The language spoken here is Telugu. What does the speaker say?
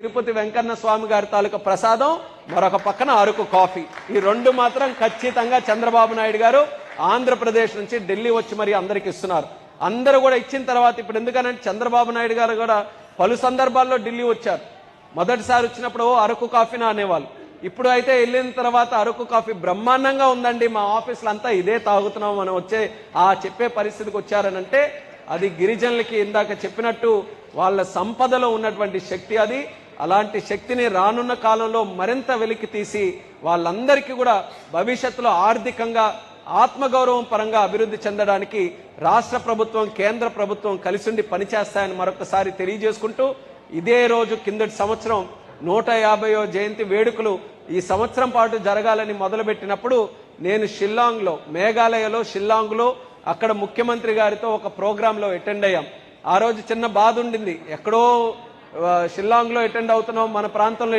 తిరుపతి వెంకన్న స్వామి గారి తాలూకా ప్రసాదం, మరొక పక్కన అరకు కాఫీ. ఈ రెండు మాత్రం ఖచ్చితంగా చంద్రబాబు నాయుడు గారు ఆంధ్రప్రదేశ్ నుంచి ఢిల్లీ వచ్చి మరి అందరికి ఇస్తున్నారు. అందరూ కూడా ఇచ్చిన తర్వాత ఇప్పుడు ఎందుకనంటే చంద్రబాబు నాయుడు గారు కూడా పలు సందర్భాల్లో ఢిల్లీ వచ్చారు. మొదటిసారి వచ్చినప్పుడు అరకు కాఫీనా అనేవాళ్ళు. ఇప్పుడు అయితే వెళ్ళిన తర్వాత అరకు కాఫీ బ్రహ్మాండంగా ఉందండి, మా ఆఫీసులు అంతా ఇదే తాగుతున్నాం మనం చెప్పే పరిస్థితికి వచ్చారనంటే అది గిరిజనులకి ఇందాక చెప్పినట్టు వాళ్ళ సంపదలో ఉన్నటువంటి శక్తి అది. అలాంటి శక్తిని రానున్న కాలంలో మరింత వెలికి తీసి వాళ్ళందరికీ కూడా భవిష్యత్తులో ఆర్థికంగా ఆత్మగౌరవం పరంగా అభివృద్ధి చెందడానికి రాష్ట్ర ప్రభుత్వం కేంద్ర ప్రభుత్వం కలిసి పనిచేస్తాయని మరొకసారి తెలియజేసుకుంటూ, ఇదే రోజు కిందటి సంవత్సరం 150వ జయంతి వేడుకలు ఈ సంవత్సరం పాటు జరగాలని మొదలుపెట్టినప్పుడు నేను షిల్లాంగ్లో, మేఘాలయలో షిల్లాంగ్లో అక్కడ ముఖ్యమంత్రి గారితో ఒక ప్రోగ్రాంలో అటెండ్ అయ్యాం. ఆ రోజు చిన్న బాధ ఉండింది, ఎక్కడో షిల్లాంగ్లో అటెండ్ అవుతున్నాం, మన ప్రాంతంలో